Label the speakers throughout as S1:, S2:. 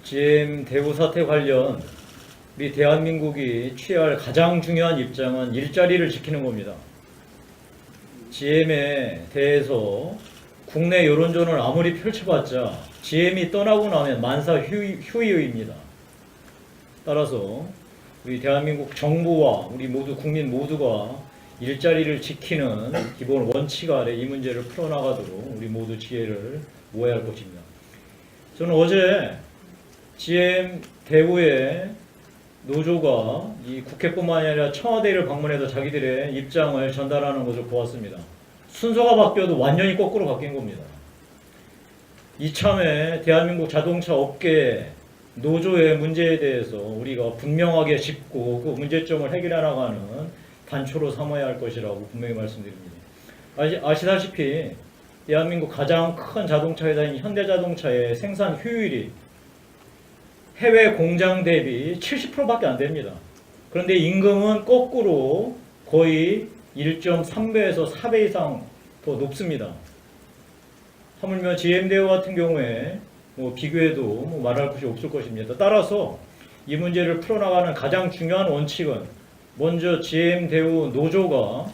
S1: GM 대우 사태 관련 우리 대한민국이 취해야 할 가장 중요한 입장은 일자리를 지키는 겁니다. GM에 대해서 국내 여론전을 아무리 펼쳐봤자 GM이 떠나고 나면 만사 휴의입니다. 따라서 우리 대한민국 정부와 우리 모두 국민 모두가 일자리를 지키는 기본 원칙 아래 이 문제를 풀어나가도록 우리 모두 지혜를 모아야 할 것입니다. 저는 어제 GM 대우의 노조가 이 국회뿐만 아니라 청와대를 방문해서 자기들의 입장을 전달하는 것을 보았습니다. 순서가 바뀌어도 완전히 거꾸로 바뀐 겁니다. 이참에 대한민국 자동차 업계 노조의 문제에 대해서 우리가 분명하게 짚고 그 문제점을 해결해 나가는 단초로 삼아야 할 것이라고 분명히 말씀드립니다. 아시다시피 대한민국 가장 큰 자동차 회사인 현대자동차의 생산 효율이 해외 공장 대비 70%밖에 안 됩니다. 그런데 임금은 거꾸로 거의 1.3배에서 4배 이상 더 높습니다. 하물며 GM대우 같은 경우에 비교해도 말할 것이 없을 것입니다. 따라서 이 문제를 풀어나가는 가장 중요한 원칙은 먼저 GM대우 노조가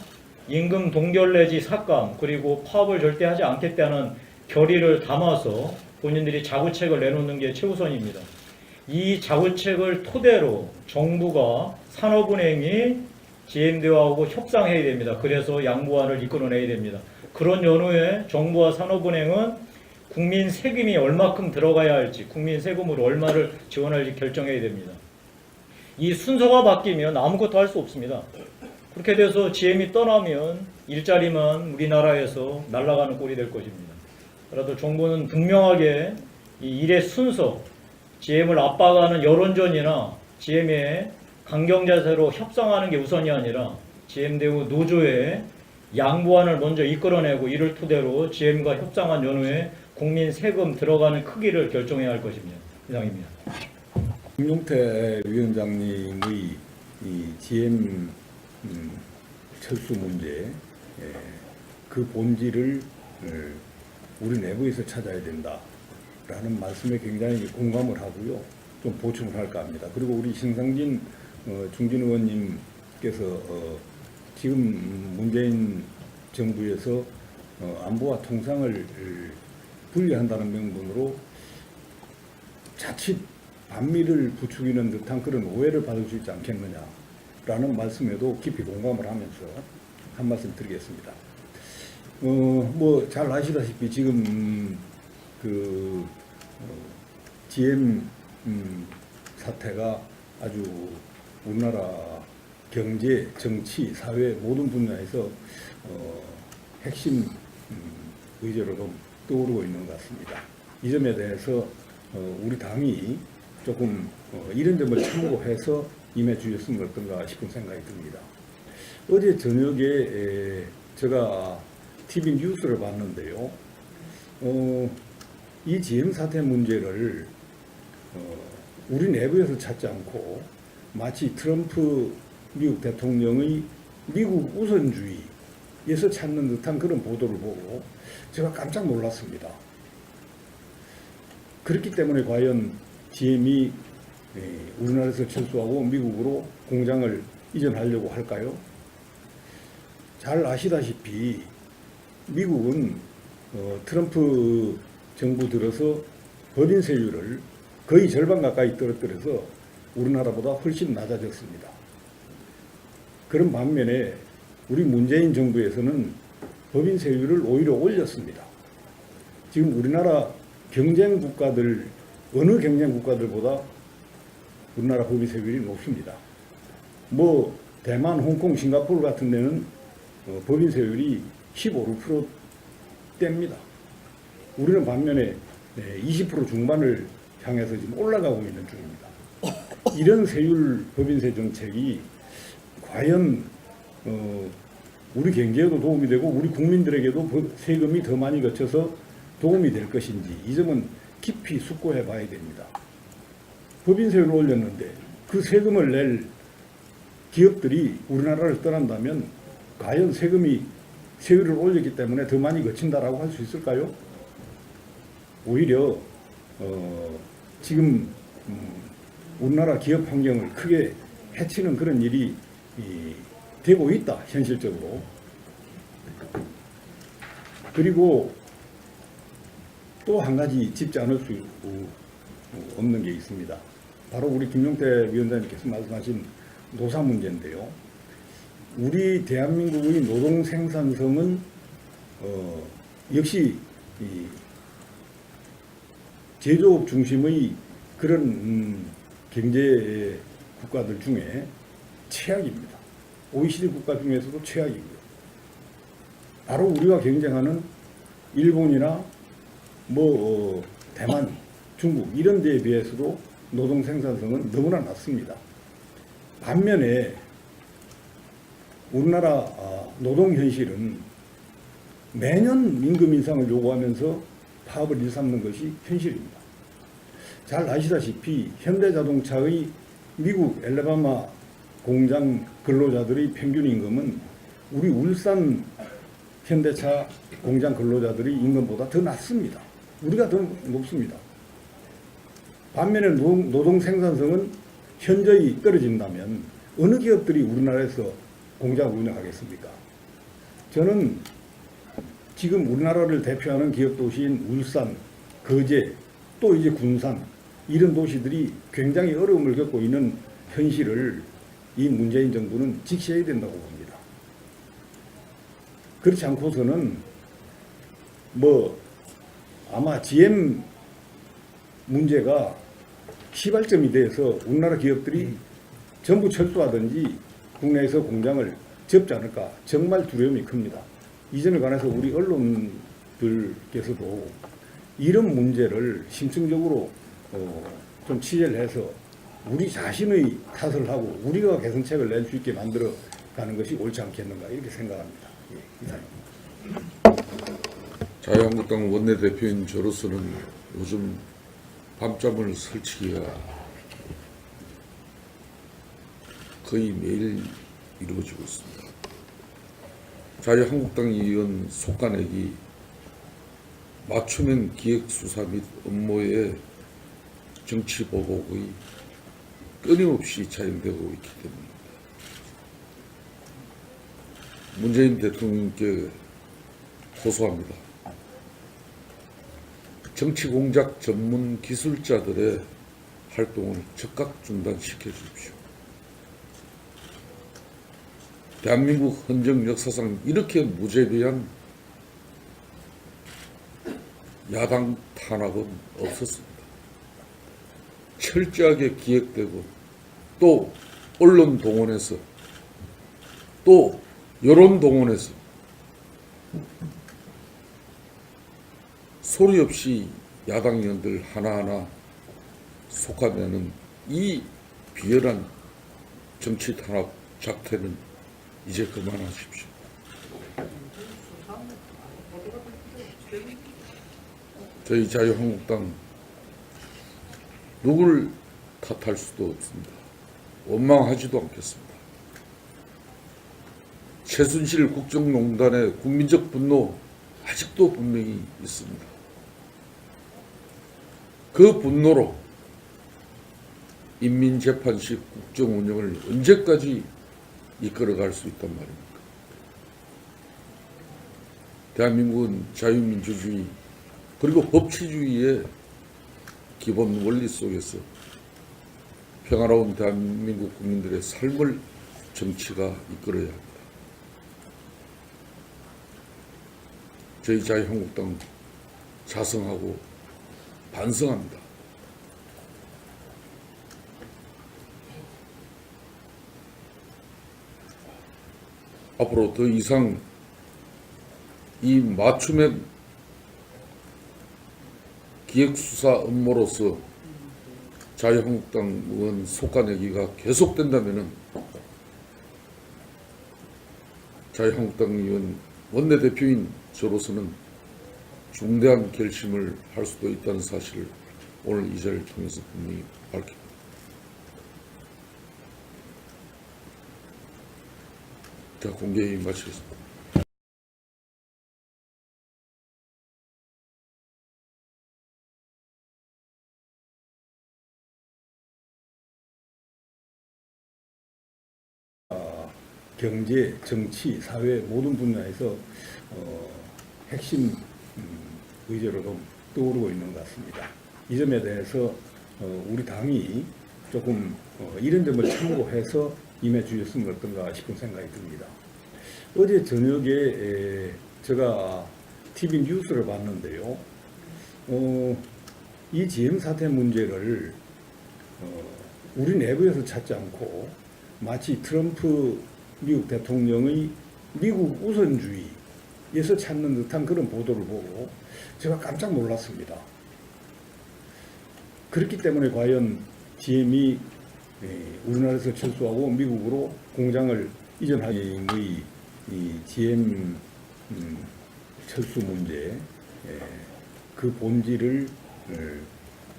S1: 임금 동결 내지 삭감 그리고 파업을 절대 하지 않겠다는 결의를 담아서 본인들이 자구책을 내놓는 게 최우선입니다. 이 자구책을 토대로 정부가 산업은행이 GM대우하고 협상해야 됩니다. 그래서 양보안을 이끌어내야 됩니다. 그런 연후에 정부와 산업은행은 국민 세금이 얼마큼 들어가야 할지, 국민 세금으로 얼마를 지원할지 결정해야 됩니다. 이 순서가 바뀌면 아무것도 할 수 없습니다. 그렇게 돼서 GM이 떠나면 일자리만 우리나라에서 날아가는 꼴이 될 것입니다. 그래도 정부는 분명하게 이 일의 순서, GM을 압박하는 여론전이나 GM의 강경자세로 협상하는 게 우선이 아니라 GM대우 노조의 양보안을 먼저 이끌어내고 이를 토대로 GM과 협상한 연후에 국민 세금 들어가는 크기를 결정해야 할 것입니다. 이상입니다.
S2: 김용태 위원장님의 이 GM 철수 문제 그 본질을 우리 내부에서 찾아야 된다라는 말씀에 굉장히 공감을 하고요. 좀 보충을 할까 합니다. 그리고 우리 신상진 중진 의원님께서 지금 문재인 정부에서 안보와 통상을 분리한다는 명분으로 자칫 반미를 부추기는 듯한 그런 오해를 받을 수 있지 않겠느냐라는 말씀에도 깊이 공감을 하면서 한 말씀 드리겠습니다. 잘 아시다시피 지금 그 GM 사태가 아주 우리나라 경제, 정치, 사회 모든 분야에서 핵심 의제로 좀 떠오르고 있는 것 같습니다. 이 점에 대해서 우리 당이 조금 이런 점을 참고해서 임해 주셨으면 어떤가 싶은 생각이 듭니다. 어제 저녁에 제가 TV 뉴스를 봤는데요. 이 GM 사태 문제를 우리 내부에서 찾지 않고 마치 트럼프 미국 대통령의 미국 우선주의에서 찾는 듯한 그런 보도를 보고 제가 깜짝 놀랐습니다. 그렇기 때문에 과연 GM이 우리나라에서 철수하고 미국으로 공장을 이전하려고 할까요? 잘 아시다시피 미국은 트럼프 정부 들어서 법인 세율을 거의 절반 가까이 떨어뜨려서 우리나라보다 훨씬 낮아졌습니다. 그런 반면에 우리 문재인 정부에서는 법인 세율을 오히려 올렸습니다. 지금 우리나라 경쟁 국가들, 어느 경쟁 국가들보다 우리나라 법인 세율이 높습니다. 대만, 홍콩, 싱가포르 같은 데는 법인 세율이 15, 16%대입니다. 우리는 반면에 20% 중반을 향해서 지금 올라가고 있는 중입니다. 이런 세율 법인세 정책이 과연 우리 경제에도 도움이 되고 우리 국민들에게도 세금이 더 많이 거쳐서 도움이 될 것인지 이 점은 깊이 숙고해 봐야 됩니다. 법인세율을 올렸는데 그 세금을 낼 기업들이 우리나라를 떠난다면 과연 세율을 올렸기 때문에 더 많이 거친다라고 할 수 있을까요? 오히려 지금 우리나라 기업 환경을 크게 해치는 그런 일이 되고 있다, 현실적으로. 그리고 또 한 가지 짚지 않을 수 없는 게 있습니다. 바로 우리 김용태 위원장님께서 말씀하신 노사 문제인데요. 우리 대한민국의 노동 생산성은 역시 이 제조업 중심의 그런 경제 국가들 중에 최악입니다. OECD 국가 중에서도 최악이고요. 바로 우리와 경쟁하는 일본이나 대만, 중국 이런 데에 비해서도 노동 생산성은 너무나 낮습니다. 반면에 우리나라 노동 현실은 매년 임금 인상을 요구하면서 파업을 일삼는 것이 현실입니다. 잘 아시다시피 현대자동차의 미국 엘레바마 공장 근로자들의 평균 임금은 우리 울산 현대차 공장 근로자들의 임금보다 더 낮습니다. 우리가 더 높습니다. 반면에 노동 생산성은 현저히 떨어진다면 어느 기업들이 우리나라에서 공장을 운영하겠습니까? 저는 지금 우리나라를 대표하는 기업 도시인 울산, 거제, 또 이제 군산 이런 도시들이 굉장히 어려움을 겪고 있는 현실을 이 문재인 정부는 직시해야 된다고 봅니다. 그렇지 않고서는 아마 GM 문제가 시발점이 돼서 우리나라 기업들이 전부 철수하든지 국내에서 공장을 접지 않을까 정말 두려움이 큽니다. 이전에 관해서 우리 언론들께서도 이런 문제를 심층적으로 좀 취재를 해서 우리 자신의 탓을 하고 우리가 개선책을 낼 수 있게 만들어 가는 것이 옳지 않겠는가 이렇게 생각합니다. 예, 이상입니다.
S3: 자유한국당 원내대표인 저로서는 요즘 밤잠을 설치기가 거의 매일 이루어지고 있습니다. 자유한국당 의원 속간액이 맞춤형 기획수사 및 업무의 정치보복의 끊임없이 차용되고 있기 때문입니다. 문재인 대통령께 호소합니다. 정치공작 전문 기술자들의 활동을 즉각 중단시켜 주십시오. 대한민국 헌정 역사상 이렇게 무자비한 야당 탄압은 없었습니다. 철저하게 기획되고 또 언론 동원해서 또 여론 동원해서 소리 없이 야당 의원들 하나하나 속아내는 이 비열한 정치 탄압 작태는 이제 그만하십시오. 저희 자유한국당 누굴 탓할 수도 없습니다. 원망하지도 않겠습니다. 최순실 국정농단의 국민적 분노 아직도 분명히 있습니다. 그 분노로 인민재판식 국정 운영을 언제까지 이끌어갈 수 있단 말입니까? 대한민국은 자유민주주의 그리고 법치주의의 기본 원리 속에서 평화로운 대한민국 국민들의 삶을 정치가 이끌어야 합니다. 저희 자유한국당 자성하고 반성합니다. 앞으로 더 이상 이 맞춤형 기획수사 업무로서 자유한국당 의원 속아내기가 계속된다면 자유한국당 의원 원내대표인 저로서는 중대한 결심을 할 수도 있다는 사실을 오늘 이 자리를 통해서 분명히 밝힙니다. 자, 공개회의 마치겠습니다.
S2: 경제, 정치, 사회 모든 분야에서 핵심 의제로 좀 떠오르고 있는 것 같습니다. 이 점에 대해서 우리 당이 조금 이런 점을 참고해서 임해 주셨으면 어떤가 싶은 생각이 듭니다. 어제 저녁에 제가 TV 뉴스를 봤는데요. 이 GM 사태 문제를 우리 내부에서 찾지 않고 마치 트럼프 미국 대통령의 미국 우선주의에서 찾는 듯한 그런 보도를 보고 제가 깜짝 놀랐습니다. 그렇기 때문에 과연 GM이 우리나라에서 철수하고 미국으로 공장을 이전하기의 이 GM 철수 문제 그 본질을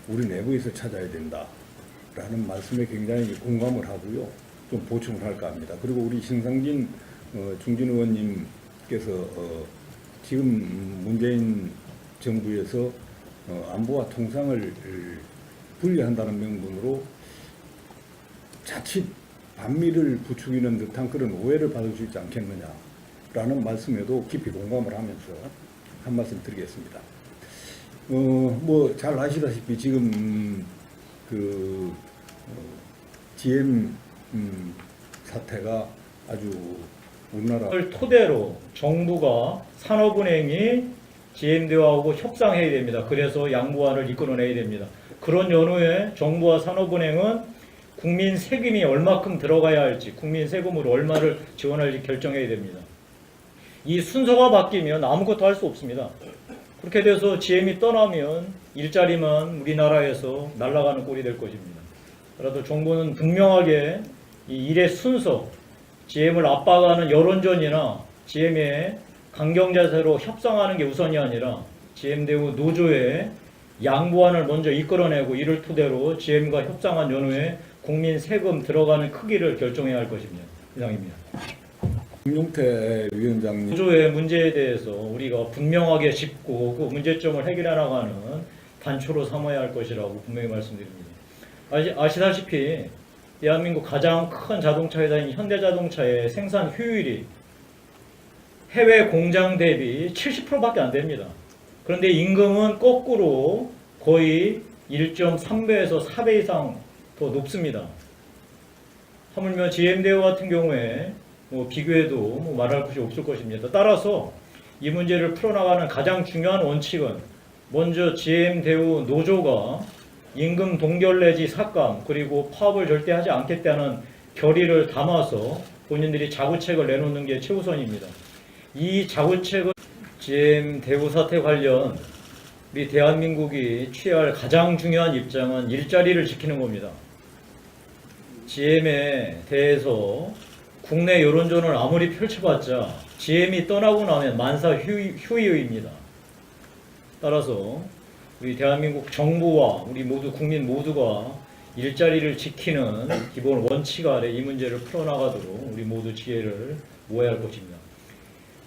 S2: 우리 내부에서 찾아야 된다라는 말씀에 굉장히 공감을 하고요. 좀 보충을 할까 합니다. 그리고 우리 신상진 중진 의원님께서 지금 문재인 정부에서 안보와 통상을 분리한다는 명분으로 자칫 반미를 부추기는 듯한 그런 오해를 받을 수 있지 않겠느냐라는 말씀에도 깊이 공감을 하면서 한 말씀 드리겠습니다. 뭐 잘 아시다시피 지금 그 GM 사태가 아주 우리나라를
S1: 토대로 정부가 산업은행이 GM대하고 협상해야 됩니다. 그래서 양보안을 이끌어내야 됩니다. 그런 연후에 정부와 산업은행은 국민 세금이 얼마큼 들어가야 할지, 국민 세금으로 얼마를 지원할지 결정해야 됩니다. 이 순서가 바뀌면 아무것도 할 수 없습니다. 그렇게 돼서 GM이 떠나면 일자리만 우리나라에서 날아가는 꼴이 될 것입니다. 그래도 정부는 분명하게 이 일의 순서, GM을 압박하는 여론전이나 GM의 강경자세로 협상하는 게 우선이 아니라 GM대우 노조의 양보안을 먼저 이끌어내고 이를 토대로 GM과 협상한 연후에 국민 세금 들어가는 크기를 결정해야 할 것입니다. 이상입니다.
S2: 김용태 위원장님
S1: 노조의 문제에 대해서 우리가 분명하게 짚고 그 문제점을 해결해 나가는 단초로 삼아야 할 것이라고 분명히 말씀드립니다. 아시다시피 대한민국 가장 큰 자동차 회사인 현대자동차의 생산 효율이 해외 공장 대비 70%밖에 안 됩니다. 그런데 임금은 거꾸로 거의 1.3배에서 4배 이상 더 높습니다. 하물며 GM대우 같은 경우에 비교해도 말할 것이 없을 것입니다. 따라서 이 문제를 풀어나가는 가장 중요한 원칙은 먼저 GM대우 노조가 임금 동결 내지 삭감 그리고 파업을 절대 하지 않겠다는 결의를 담아서 본인들이 자구책을 내놓는 게 최우선입니다. 이 자구책은 GM대우 사태 관련 우리 대한민국이 취해야 할 가장 중요한 입장은 일자리를 지키는 겁니다. GM에 대해서 국내 여론전을 아무리 펼쳐봤자 GM이 떠나고 나면 만사 휴의입니다. 따라서 우리 대한민국 정부와 우리 모두 국민 모두가 일자리를 지키는 기본 원칙 아래 이 문제를 풀어나가도록 우리 모두 지혜를 모아야 할 것입니다.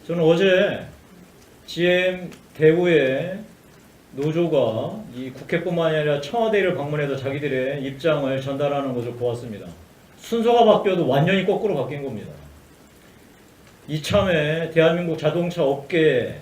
S1: 저는 어제 GM 대우의 노조가 이 국회뿐만 아니라 청와대를 방문해서 자기들의 입장을 전달하는 것을 보았습니다. 순서가 바뀌어도 완전히 거꾸로 바뀐 겁니다. 이참에 대한민국 자동차 업계에